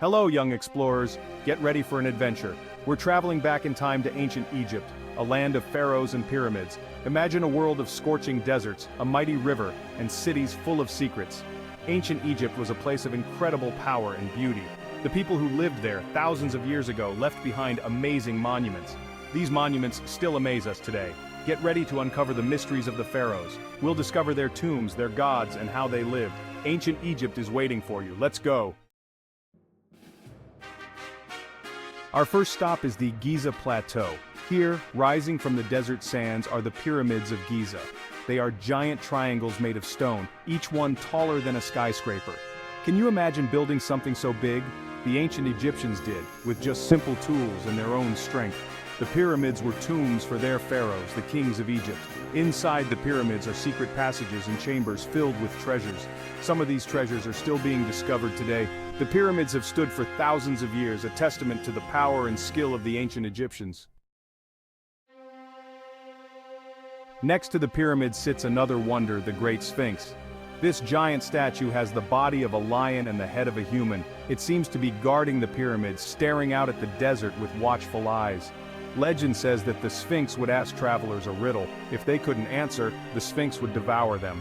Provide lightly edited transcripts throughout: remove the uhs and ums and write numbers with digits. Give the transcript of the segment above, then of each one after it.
Hello, young explorers. Get ready for an adventure. We're traveling back in time to ancient Egypt, a land of pharaohs and pyramids. Imagine a world of scorching deserts, a mighty river, and cities full of secrets. Ancient Egypt was a place of incredible power and beauty. The people who lived there thousands of years ago left behind amazing monuments. These monuments still amaze us today. Get ready to uncover the mysteries of the pharaohs. We'll discover their tombs, their gods, and how they lived. Ancient Egypt is waiting for you. Let's go. Our first stop is the Giza Plateau. Here, rising from the desert sands, are the pyramids of Giza. They are giant triangles made of stone, each one taller than a skyscraper. Can you imagine building something so big? The ancient Egyptians did, with just simple tools and their own strength. The pyramids were tombs for their pharaohs, the kings of Egypt. Inside the pyramids are secret passages and chambers filled with treasures. Some of these treasures are still being discovered today. The pyramids have stood for thousands of years, a testament to the power and skill of the ancient Egyptians. Next to the pyramids sits another wonder, the Great Sphinx. This giant statue has the body of a lion and the head of a human. It seems to be guarding the pyramids, staring out at the desert with watchful eyes. Legend says that the Sphinx would ask travelers a riddle. If they couldn't answer, the Sphinx would devour them.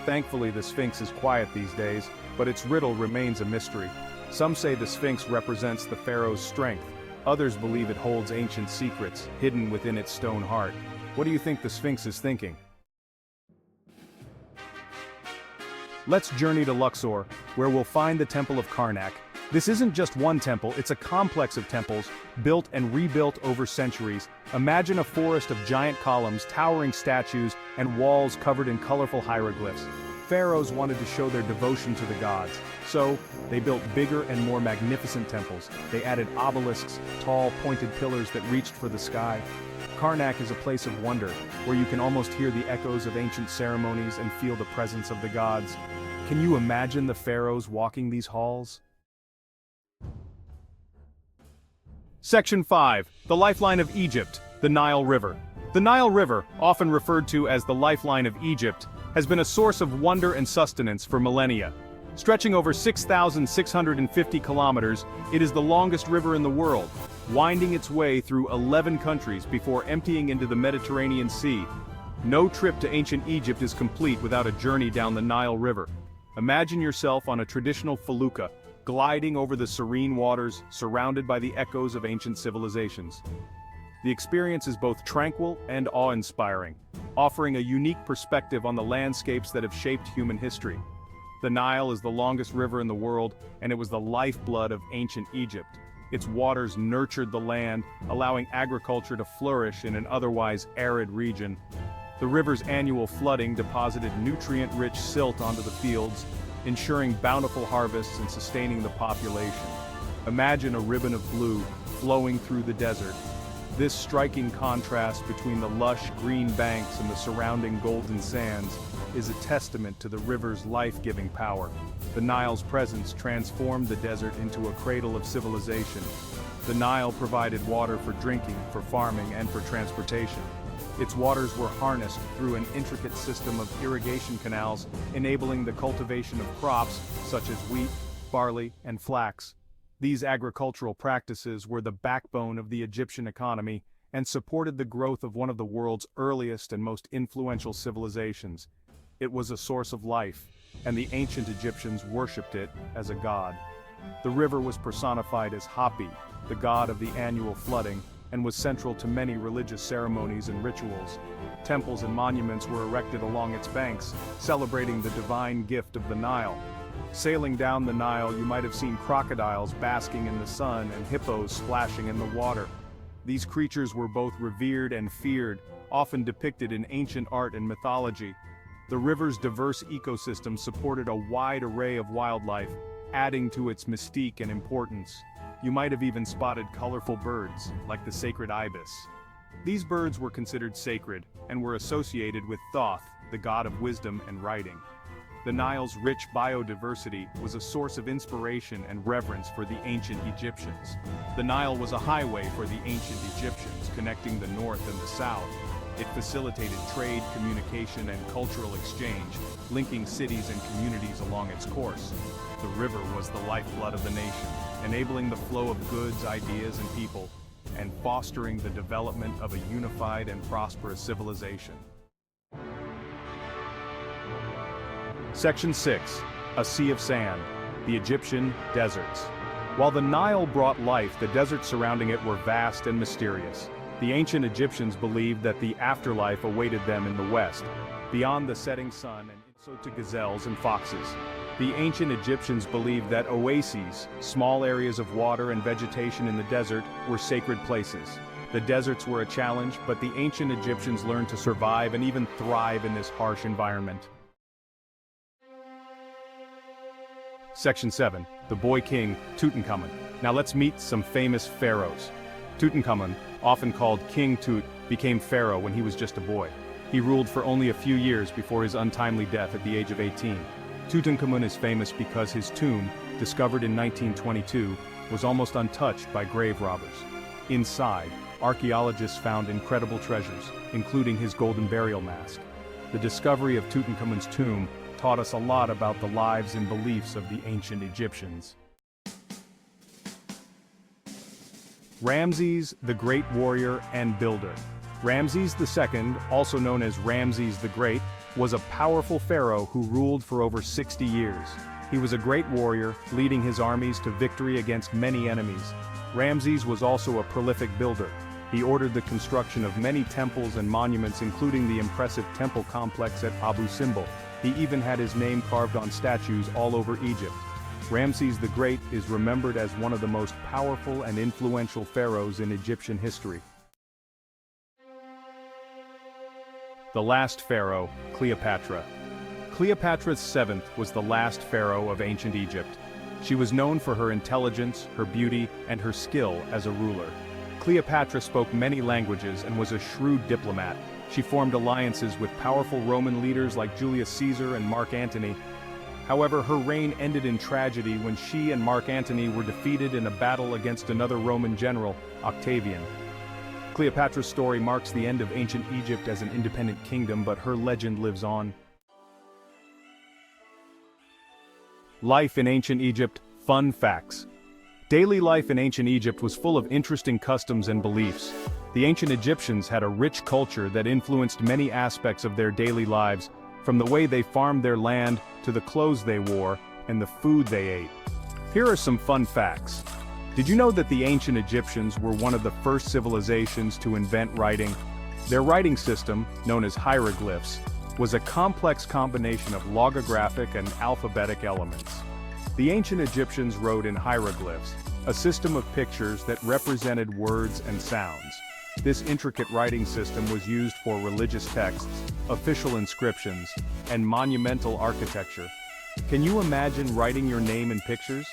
Thankfully, the Sphinx is quiet these days, but its riddle remains a mystery. Some say the Sphinx represents the pharaoh's strength. Others believe it holds ancient secrets, hidden within its stone heart. What do you think the Sphinx is thinking? Let's journey to Luxor, where we'll find the Temple of Karnak. This isn't just one temple, it's a complex of temples, built and rebuilt over centuries. Imagine a forest of giant columns, towering statues, and walls covered in colorful hieroglyphs. Pharaohs wanted to show their devotion to the gods, so they built bigger and more magnificent temples. They added obelisks, tall, pointed pillars that reached for the sky. Karnak is a place of wonder, where you can almost hear the echoes of ancient ceremonies and feel the presence of the gods. Can you imagine the pharaohs walking these halls? Section 5. The Lifeline of Egypt, the Nile River. The Nile River, often referred to as the lifeline of Egypt, has been a source of wonder and sustenance for millennia. Stretching over 6,650 kilometers, it is the longest river in the world, winding its way through 11 countries before emptying into the Mediterranean Sea. No trip to ancient Egypt is complete without a journey down the Nile River. Imagine yourself on a traditional felucca, gliding over the serene waters, surrounded by the echoes of ancient civilizations. The experience is both tranquil and awe-inspiring, offering a unique perspective on the landscapes that have shaped human history. The Nile is the longest river in the world, and it was the lifeblood of ancient Egypt. Its waters nurtured the land, allowing agriculture to flourish in an otherwise arid region. The river's annual flooding deposited nutrient-rich silt onto the fields, ensuring bountiful harvests and sustaining the population. Imagine a ribbon of blue flowing through the desert. This striking contrast between the lush green banks and the surrounding golden sands is a testament to the river's life-giving power. The Nile's presence transformed the desert into a cradle of civilization. The Nile provided water for drinking, for farming, and for transportation. Its waters were harnessed through an intricate system of irrigation canals, enabling the cultivation of crops such as wheat, barley, and flax. These agricultural practices were the backbone of the Egyptian economy and supported the growth of one of the world's earliest and most influential civilizations. It was a source of life, and the ancient Egyptians worshipped it as a god. The river was personified as Hapi, the god of the annual flooding, and was central to many religious ceremonies and rituals. Temples and monuments were erected along its banks, celebrating the divine gift of the Nile. Sailing down the Nile, you might have seen crocodiles basking in the sun and hippos splashing in the water. These creatures were both revered and feared, often depicted in ancient art and mythology. The river's diverse ecosystem supported a wide array of wildlife, adding to its mystique and importance. You might have even spotted colorful birds, like the sacred ibis. These birds were considered sacred, and were associated with Thoth, the god of wisdom and writing. The Nile's rich biodiversity was a source of inspiration and reverence for the ancient Egyptians. The Nile was a highway for the ancient Egyptians, connecting the north and the south. It facilitated trade, communication, and cultural exchange, linking cities and communities along its course. The river was the lifeblood of the nation, enabling the flow of goods, ideas, and people, and fostering the development of a unified and prosperous civilization. Section 6. A Sea of Sand. The Egyptian Deserts. While the Nile brought life, the deserts surrounding it were vast and mysterious. The ancient Egyptians believed that the afterlife awaited them in the west, beyond the setting sun, and so to gazelles and foxes. The ancient Egyptians believed that oases, small areas of water and vegetation in the desert, were sacred places. The deserts were a challenge, but the ancient Egyptians learned to survive and even thrive in this harsh environment. Section 7. The Boy King, Tutankhamun. Now let's meet some famous pharaohs. Tutankhamun, often called King Tut, became pharaoh when he was just a boy. He ruled for only a few years before his untimely death at the age of 18. Tutankhamun is famous because his tomb, discovered in 1922, was almost untouched by grave robbers. Inside, archaeologists found incredible treasures, including his golden burial mask. The discovery of Tutankhamun's tomb taught us a lot about the lives and beliefs of the ancient Egyptians. Ramses, the Great Warrior and Builder. Ramses II, also known as Ramses the Great, was a powerful pharaoh who ruled for over 60 years. He was a great warrior, leading his armies to victory against many enemies. Ramses was also a prolific builder. He ordered the construction of many temples and monuments, including the impressive temple complex at Abu Simbel. He even had his name carved on statues all over Egypt. Ramses the Great is remembered as one of the most powerful and influential pharaohs in Egyptian history. The last pharaoh, Cleopatra. Cleopatra VII was the last pharaoh of ancient Egypt. She was known for her intelligence, her beauty, and her skill as a ruler. Cleopatra spoke many languages and was a shrewd diplomat. She formed alliances with powerful Roman leaders like Julius Caesar and Mark Antony. However, her reign ended in tragedy when she and Mark Antony were defeated in a battle against another Roman general, Octavian. Cleopatra's story marks the end of ancient Egypt as an independent kingdom, but her legend lives on. Life in ancient Egypt, fun facts. Daily life in ancient Egypt was full of interesting customs and beliefs. The ancient Egyptians had a rich culture that influenced many aspects of their daily lives, from the way they farmed their land to the clothes they wore and the food they ate. Here are some fun facts. Did you know that the ancient Egyptians were one of the first civilizations to invent writing? Their writing system, known as hieroglyphs, was a complex combination of logographic and alphabetic elements. The ancient Egyptians wrote in hieroglyphs, a system of pictures that represented words and sounds. This intricate writing system was used for religious texts, official inscriptions, and monumental architecture. Can you imagine writing your name in pictures?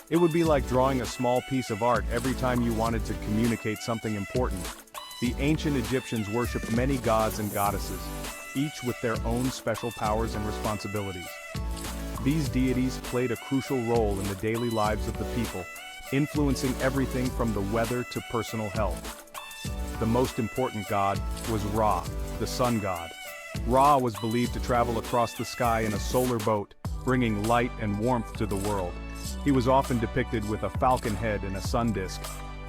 It would be like drawing a small piece of art every time you wanted to communicate something important. The ancient Egyptians worshipped many gods and goddesses, each with their own special powers and responsibilities. These deities played a crucial role in the daily lives of the people, influencing everything from the weather to personal health. The most important god was Ra, the sun god. Ra was believed to travel across the sky in a solar boat, bringing light and warmth to the world. He was often depicted with a falcon head and a sun disk.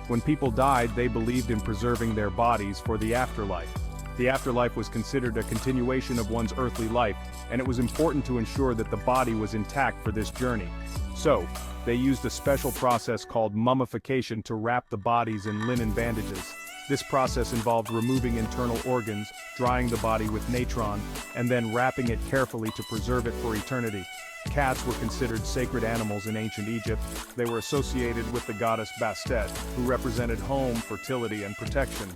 When people died, they believed in preserving their bodies for the afterlife. The afterlife was considered a continuation of one's earthly life, and it was important to ensure that the body was intact for this journey. So, they used a special process called mummification to wrap the bodies in linen bandages. This process involved removing internal organs, drying the body with natron, and then wrapping it carefully to preserve it for eternity. Cats were considered sacred animals in ancient Egypt. They were associated with the goddess Bastet, who represented home, fertility, and protection.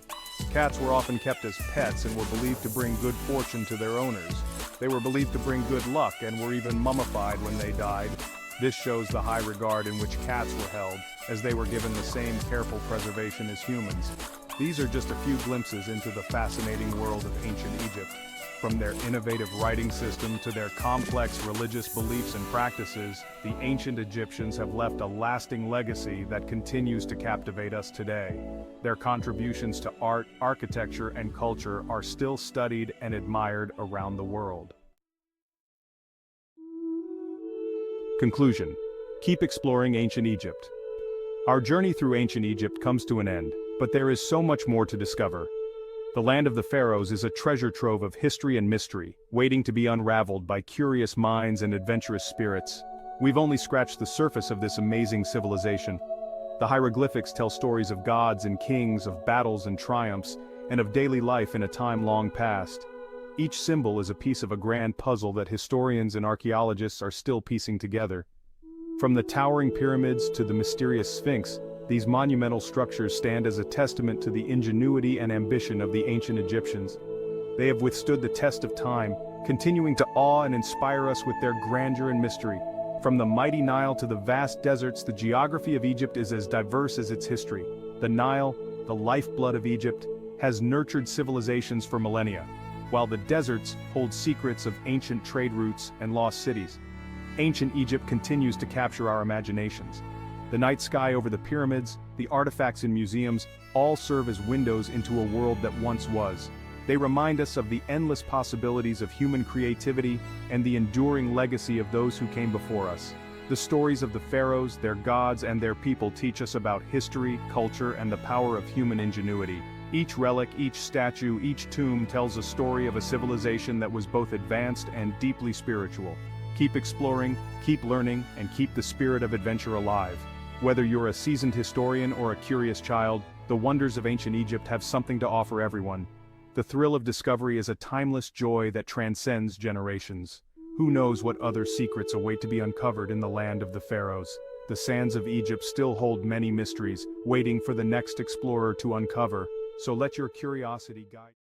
Cats were often kept as pets and were believed to bring good fortune to their owners. They were believed to bring good luck and were even mummified when they died. This shows the high regard in which cats were held, as they were given the same careful preservation as humans. These are just a few glimpses into the fascinating world of ancient Egypt. From their innovative writing system to their complex religious beliefs and practices, the ancient Egyptians have left a lasting legacy that continues to captivate us today. Their contributions to art, architecture, and culture are still studied and admired around the world. Conclusion. Keep exploring ancient Egypt. Our journey through ancient Egypt comes to an end, but there is so much more to discover. The land of the pharaohs is a treasure trove of history and mystery, waiting to be unraveled by curious minds and adventurous spirits. We've only scratched the surface of this amazing civilization. The hieroglyphics tell stories of gods and kings, of battles and triumphs, and of daily life in a time long past. Each symbol is a piece of a grand puzzle that historians and archaeologists are still piecing together. From the towering pyramids to the mysterious Sphinx, these monumental structures stand as a testament to the ingenuity and ambition of the ancient Egyptians. They have withstood the test of time, continuing to awe and inspire us with their grandeur and mystery. From the mighty Nile to the vast deserts, the geography of Egypt is as diverse as its history. The Nile, the lifeblood of Egypt, has nurtured civilizations for millennia, while the deserts hold secrets of ancient trade routes and lost cities. Ancient Egypt continues to capture our imaginations. The night sky over the pyramids, the artifacts in museums, all serve as windows into a world that once was. They remind us of the endless possibilities of human creativity and the enduring legacy of those who came before us. The stories of the pharaohs, their gods, and their people teach us about history, culture, and the power of human ingenuity. Each relic, each statue, each tomb tells a story of a civilization that was both advanced and deeply spiritual. Keep exploring, keep learning, and keep the spirit of adventure alive. Whether you're a seasoned historian or a curious child, the wonders of ancient Egypt have something to offer everyone. The thrill of discovery is a timeless joy that transcends generations. Who knows what other secrets await to be uncovered in the land of the pharaohs? The sands of Egypt still hold many mysteries, waiting for the next explorer to uncover, so let your curiosity guide you.